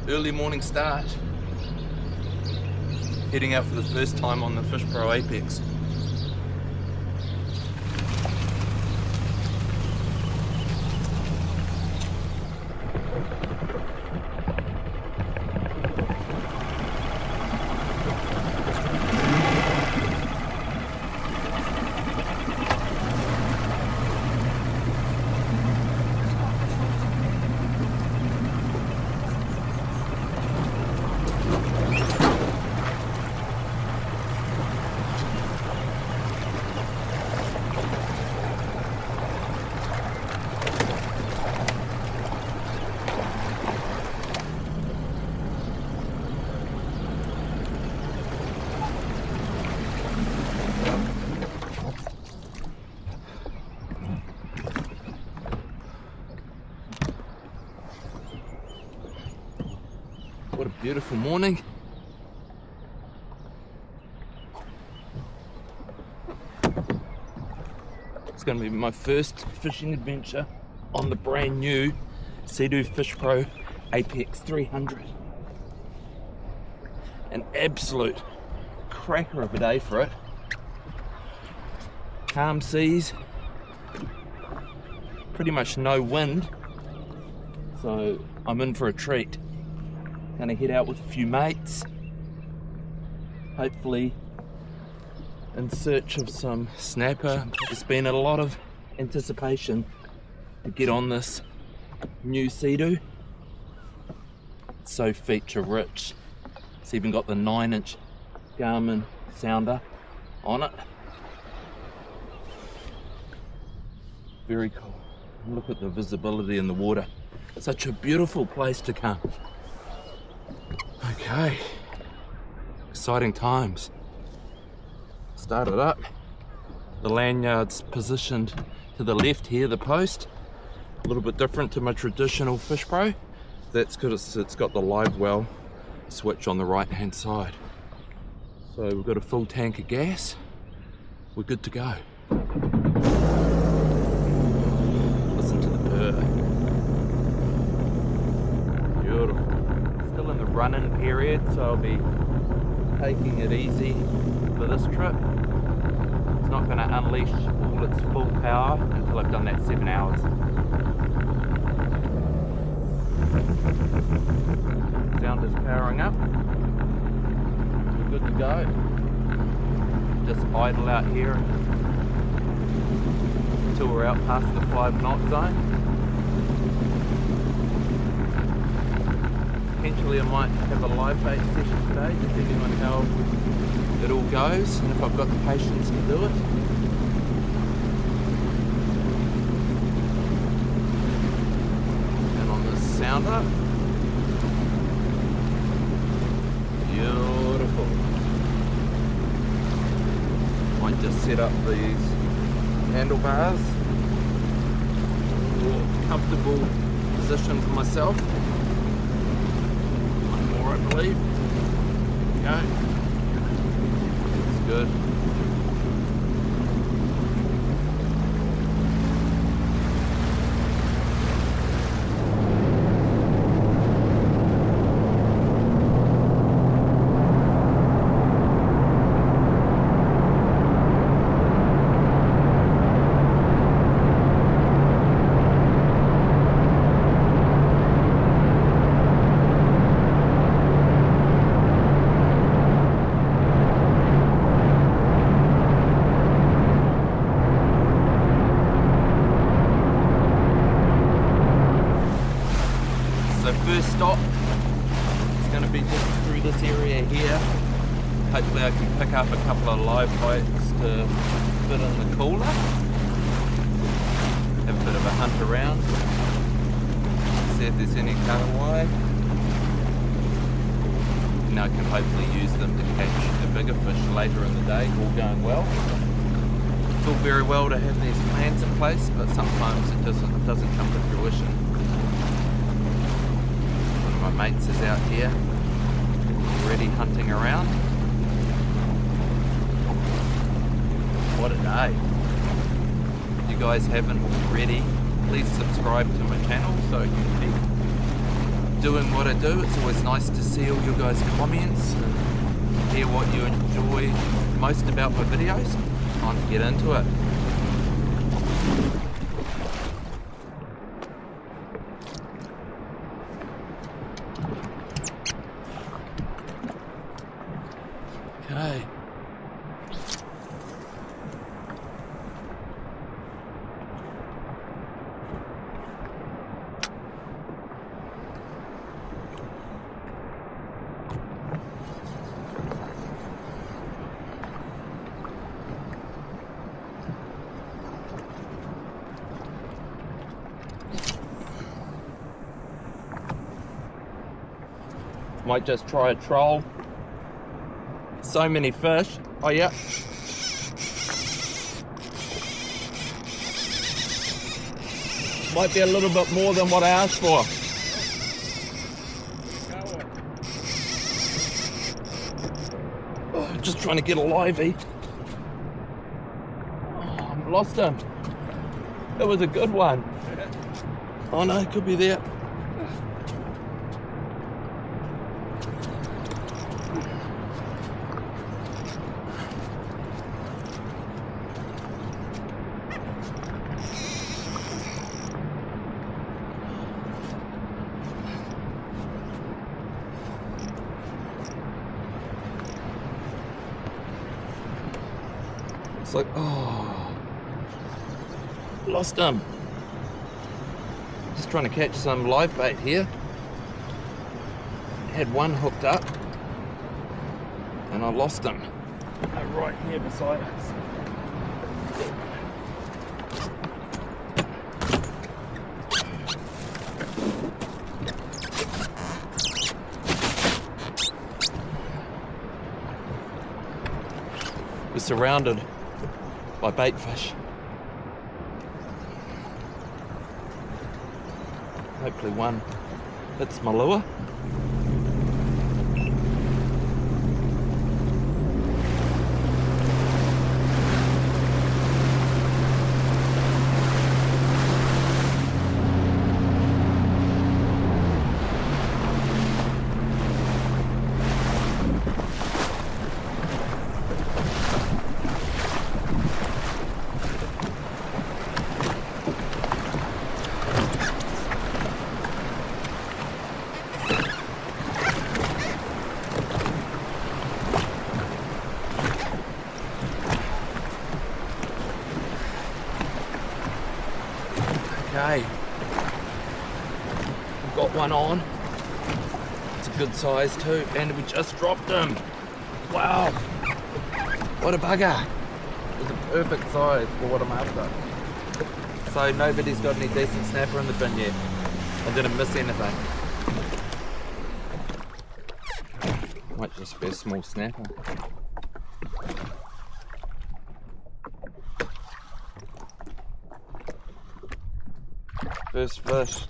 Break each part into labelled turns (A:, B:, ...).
A: Early morning start. Heading out for the first time on the FISHPRO Apex. What a beautiful morning. It's going to be my first fishing adventure on the brand new Sea-Doo FISHPRO Apex 300. An absolute cracker of a day for it. Calm seas, pretty much no wind, so I'm in for a treat. Gonna head out with a few mates, hopefully in search of some snapper. There's been a lot of anticipation to get on this new Sea-Doo. It's so feature rich. It's even got the 9-inch Garmin Sounder on it. Very cool. Look at the visibility in the water. Such a beautiful place to come. Okay, exciting times. Started up. The lanyard's positioned to the left here, the post. A little bit different to my traditional FISHPRO. That's because it's got the livewell switch on the right hand side. So we've got a full tank of gas. We're good to go. Listen to the purr. Beautiful. Still in the run-in period, so I'll be taking it easy for this trip. It's not going to unleash all its full power until I've done that 7 hours. Sounder's powering up. We're good to go. Just idle out here until we're out past the 5 knot zone. Potentially I might have a live bait session today, depending on how it all goes and if I've got the patience to do it. And on this sounder, beautiful. Might just set up these handlebars, more comfortable position for myself. I believe. Okay. It's good. First stop is going to be just through this area here. Hopefully I can pick up a couple of live bites to fit in the cooler. Have a bit of a hunt around. See if there's any cutaway. And I can hopefully use them to catch a bigger fish later in the day, all going well. It's all very well to have these plans in place, but sometimes it doesn't come to fruition. My mates is out here already hunting around. What a day. If you guys haven't already, please subscribe to my channel so you keep doing what I do. It's always nice to see all your guys' comments and hear what you enjoy most about my videos. Time to get into it. Okay. Might just try a troll. So many fish. Oh yeah. Might be a little bit more than what I asked for. Oh, just trying to get a livey. Oh, I've lost him. That was a good one. Oh no, it could be there. It's like, oh, lost him. Just trying to catch some live bait here. Had one hooked up and I lost him. Right here beside us. We're surrounded by bait fish. Hopefully one hits my lure. Okay, we've got one on. It's a good size too, and we just dropped him. Wow, what a bugger. It's a perfect size for what I'm after. So nobody's got any decent snapper in the bin yet. I didn't miss anything. Might just be a small snapper. First fish.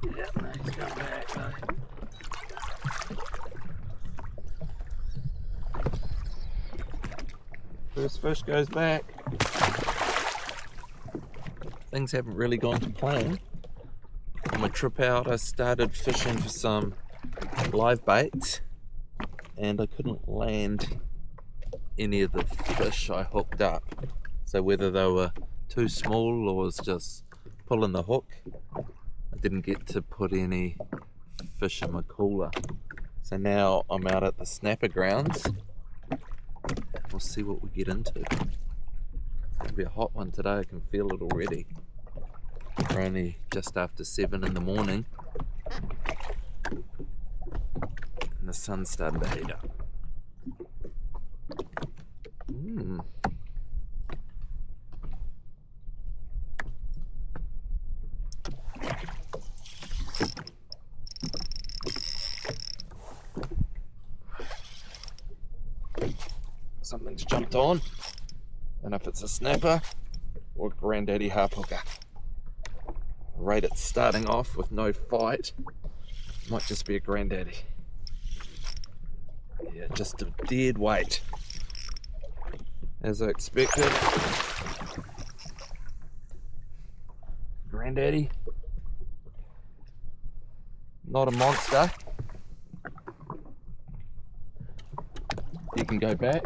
A: Yeah, no, he's going back though. First fish goes back. Things haven't really gone to plan. On my trip out, I started fishing for some live baits and I couldn't land any of the fish I hooked up. So whether they were too small or was just pulling the hook, I didn't get to put any fish in my cooler. So now I'm out at the snapper grounds. We'll see what we get into. It's gonna be a hot one today, I can feel it already. We're only just after 7 in the morning and the sun's starting to heat up. Something's jumped on, and if it's a snapper or Granddaddy harp hooker. Rate it starting off with no fight. Might just be a Granddaddy. Yeah, just a dead weight. As I expected. Granddaddy. not a monster. You can go back.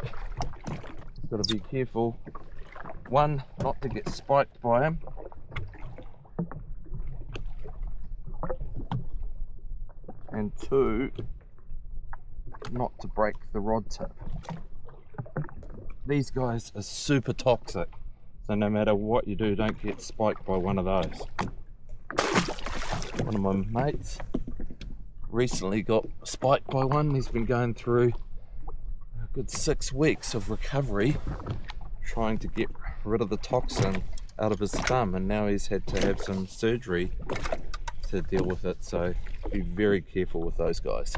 A: You've got to be careful. One, not to get spiked by him. And two, not to break the rod tip. These guys are super toxic, so no matter what you do, don't get spiked by one of those. One of my mates recently got spiked by one. He's been going through a good 6 weeks of recovery trying to get rid of the toxin out of his thumb, and now he's had to have some surgery to deal with it, so be very careful with those guys.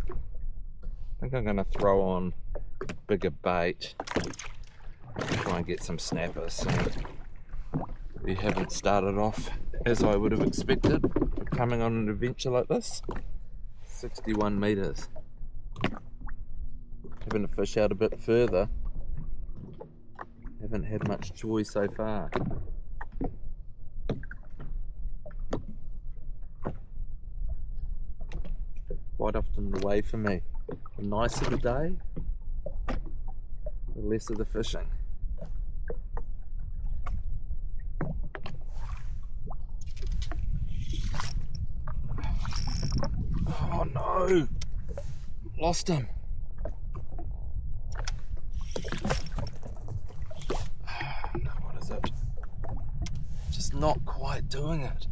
A: I think I'm going to throw on bigger bait, try and get some snappers. So we haven't started off as I would have expected coming on an adventure like this. 61 meters. Having to fish out a bit further. Haven't had much joy so far. Quite often the way for me. The nicer the day, the less of the fishing. Oh no! Lost him. No, what is it? Just not quite doing it.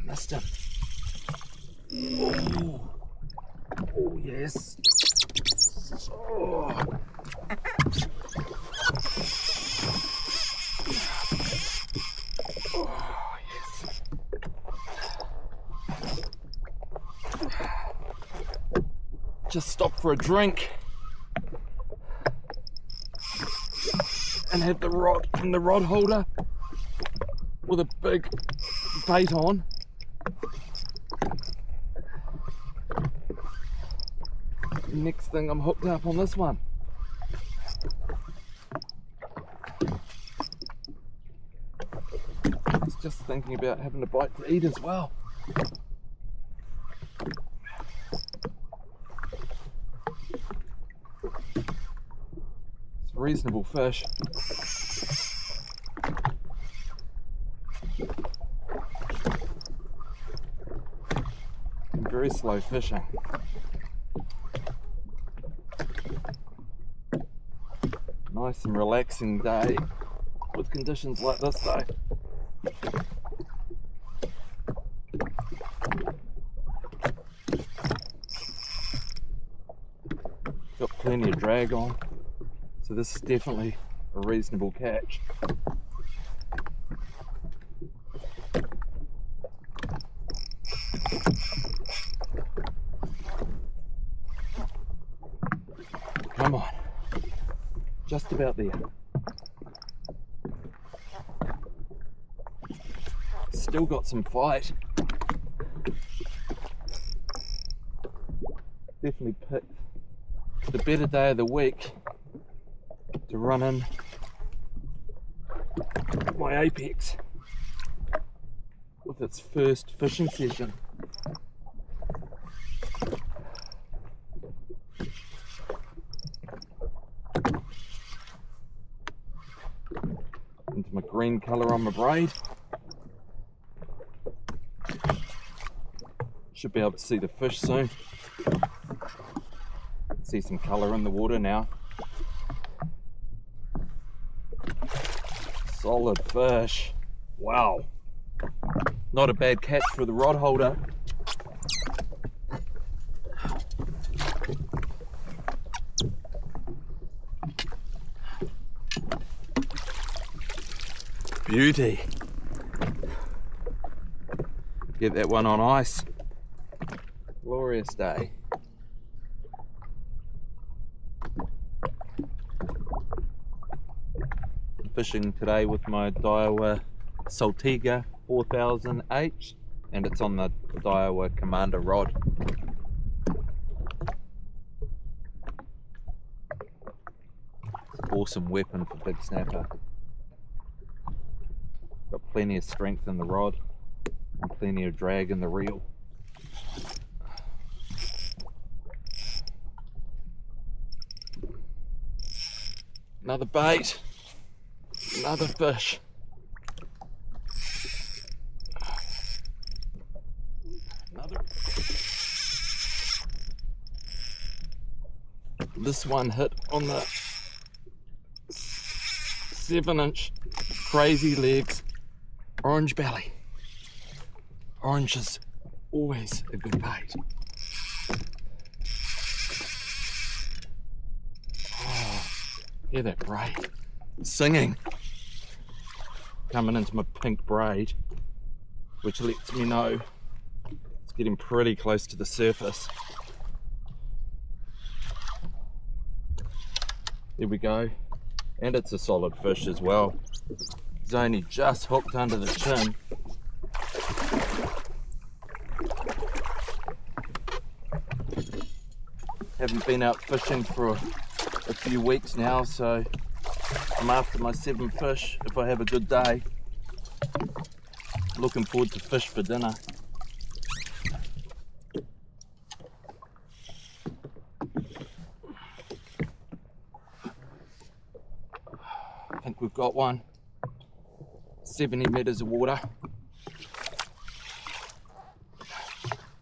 A: Missed him. Oh, oh yes. Oh. Oh yes. Just stopped for a drink and had the rod in the rod holder with a big bait on. Next thing, I'm hooked up on this one. I was just thinking about having a bite to eat as well. It's a reasonable fish. And very slow fishing. Nice and relaxing day with conditions like this though. Got plenty of drag on, so this is definitely a reasonable catch. Come on. Just about there. Still got some fight. Definitely picked the better day of the week to run in my Apex with its first fishing session. Into my green colour on my braid. Should be able to see the fish soon. See some colour in the water now. Solid fish. Wow. Not a bad catch for the rod holder. Beauty. Get that one on ice. Glorious day. Fishing today with my Daiwa Saltiga 4000H, and it's on the Daiwa Commander rod. awesome weapon for big snapper. Got plenty of strength in the rod and plenty of drag in the reel. Another bait, another fish. Another. This one hit on the 7-inch crazy legs orange belly. Orange is always a good bait. Oh, hear that braid singing, coming into my pink braid, which lets me know it's getting pretty close to the surface. There we go, and it's a solid fish as well. It's only just hooked under the chin. Haven't been out fishing for a few weeks now, so I'm after my 7 fish if I have a good day. Looking forward to fish for dinner. I think we've got one. 70 meters of water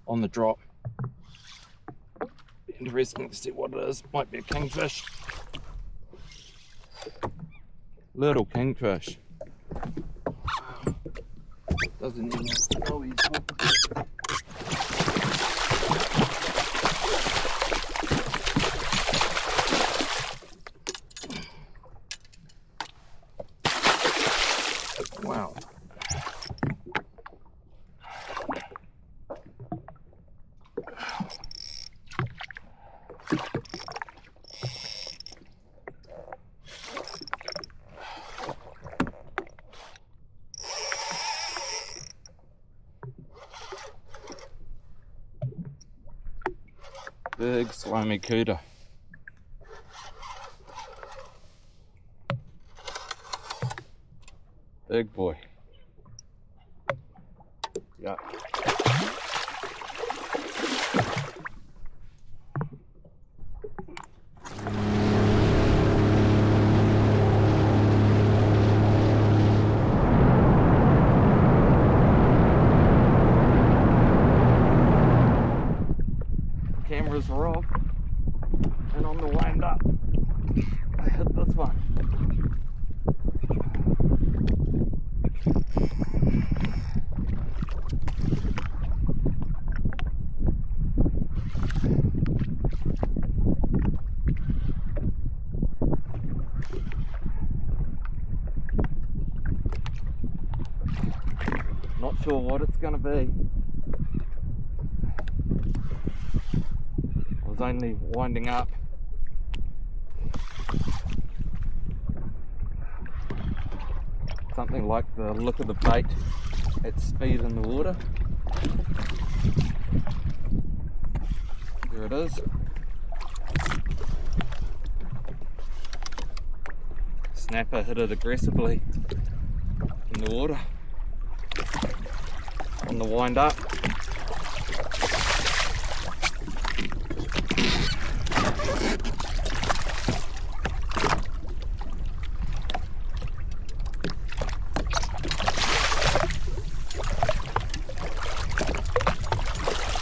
A: on the drop. Interesting to see what it is. Might be a kingfish. Little kingfish. Doesn't even know he's hooked. Wow. Big slimy Cuda. Big boy. Yeah. Cameras are off, and on the wind up, I hit this one. Not sure what it's going to be. I was only winding up. Something like the look of the bait at speed in the water. There it is. Snapper hit it aggressively in the water on the wind up.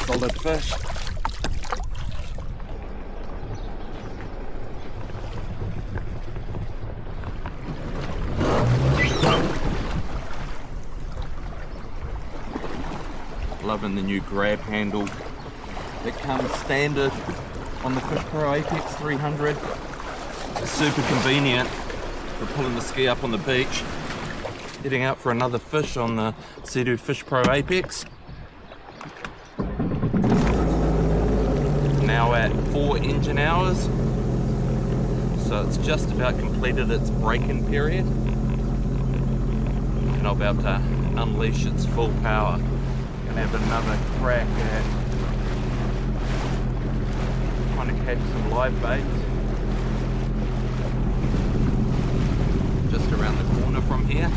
A: Solid fish. Loving the new grab handle that comes standard on the FISHPRO Apex 300. It's super convenient for pulling the ski up on the beach, heading out for another fish on the Sea-Doo FISHPRO Apex. Now at 4 engine hours, so it's just about completed its break-in period, and I'm about to unleash its full power. Gonna have another crack at trying to catch some live baits. from here.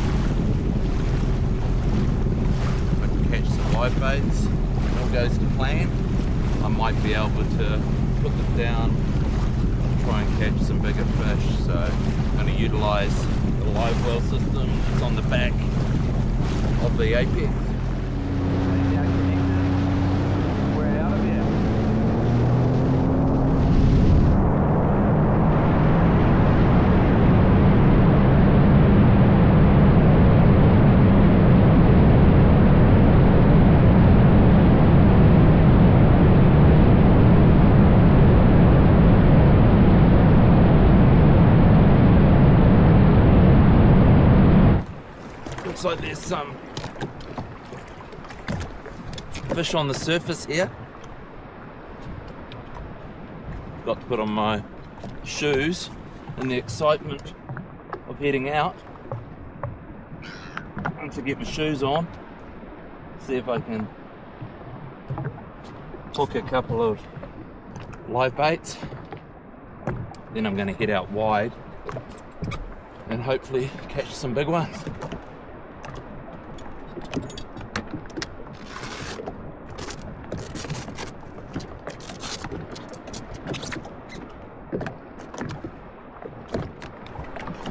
A: I can catch some live baits, if all goes to plan. I might be able to put them down and try and catch some bigger fish. So I'm going to utilise the livewell system that's on the back of the Apex. We're out of here. Looks like there's some fish on the surface here. Got to put on my shoes in the excitement of heading out. Once I get my shoes on, see if I can hook a couple of live baits. Then I'm going to head out wide and hopefully catch some big ones.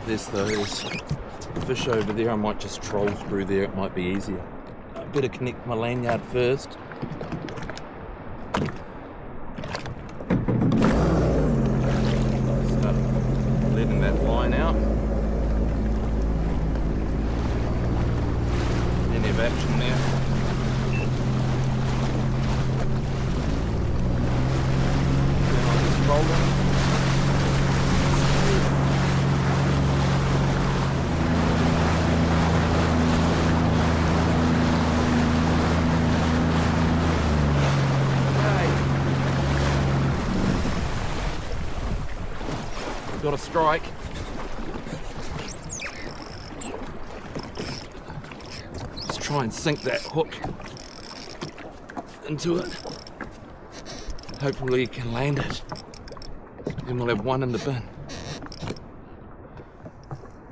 A: There's those fish over there. I might just troll through there, it might be easier. I better connect my lanyard first. Start letting that line out. Plenty of action there. Then I'll just roll them. Got a strike. Let's try and sink that hook into it. Hopefully you can land it. Then we'll have one in the bin.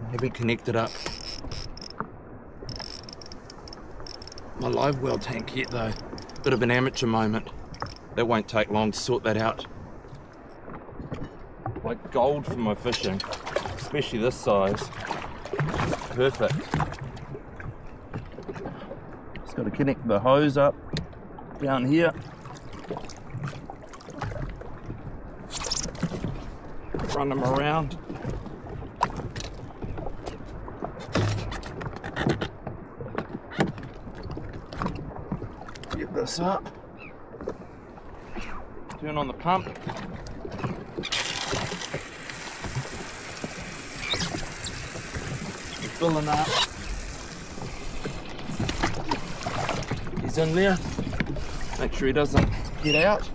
A: I haven't connected up my live well tank yet though. Bit of an amateur moment. That won't take long to sort that out. Like gold for my fishing, especially this size. Perfect. Just got to connect the hose up down here. Run them around. Get this up. Turn on the pump. Filling up. He's in there. Make sure he doesn't get out.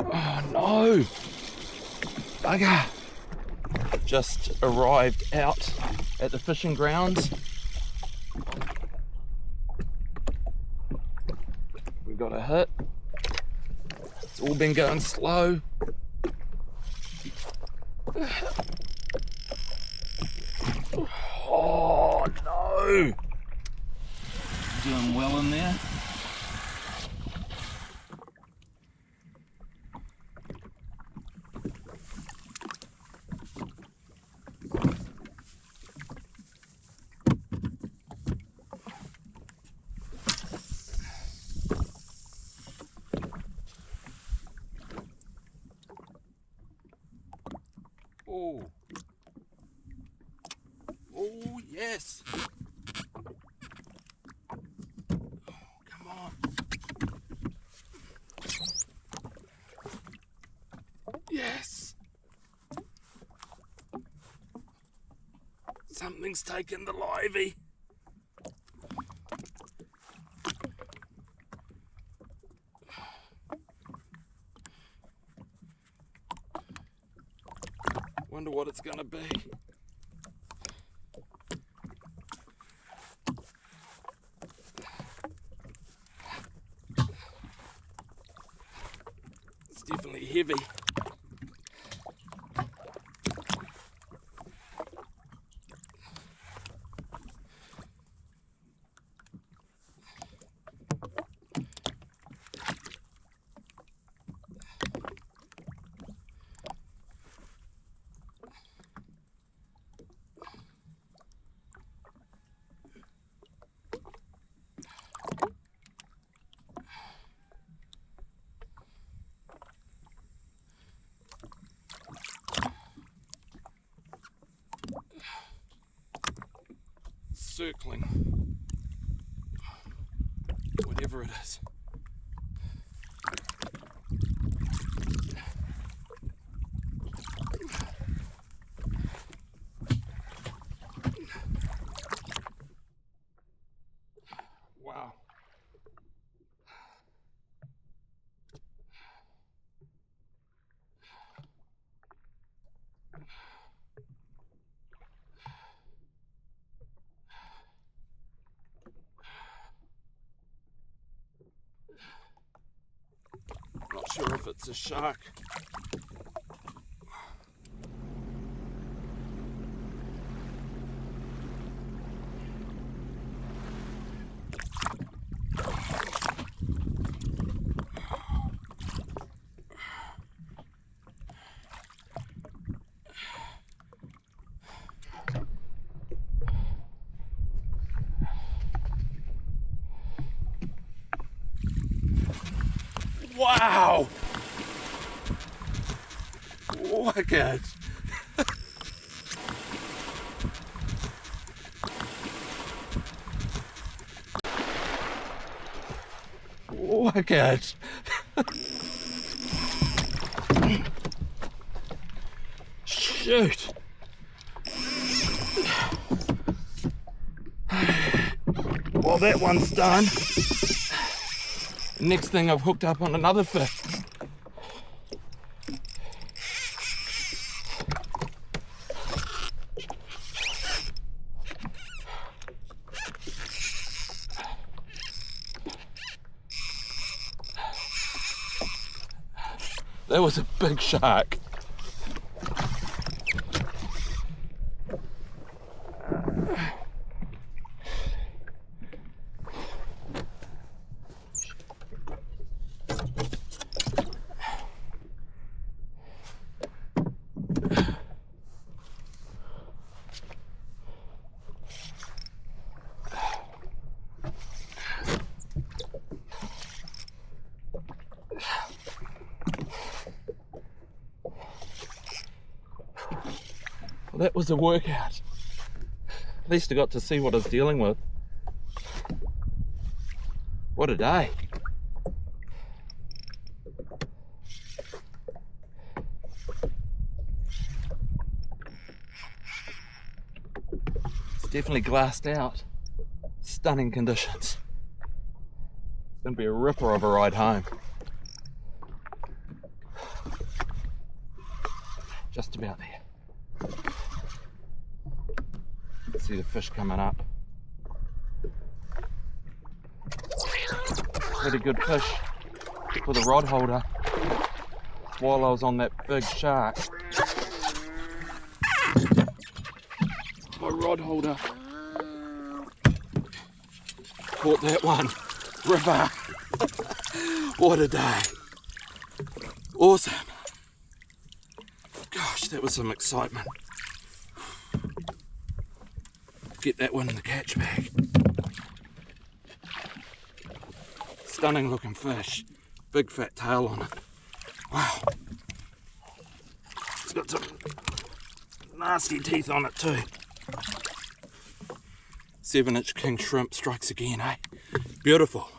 A: Oh no! Bugger! I've just arrived out at the fishing grounds. We've got a hit. It's all been going slow. Oh no! Doing well in there. Oh. Oh, yes. Oh, come on. Yes. Something's taken the livey. Wonder what it's gonna be. It's definitely heavy. Circling whatever it is. Wow. Not sure if it's a shark. Wow! Wicked! Wicked! Shoot! Well, that one's done. Next thing, I've hooked up on another fish. That was a big shark. Well, that was a workout. At least I got to see what I was dealing with. What a day. It's definitely glassed out. Stunning conditions. It's going to be a ripper of a ride home. Just about there. See the fish coming up. Pretty good fish for the rod holder while I was on that big shark. My rod holder caught that one. Ripper. What a day. Awesome. Gosh, that was some excitement. Get that one in the catch bag. Stunning looking fish. Big fat tail on it. Wow. It's got some nasty teeth on it too. 7-inch king shrimp strikes again, eh? Beautiful.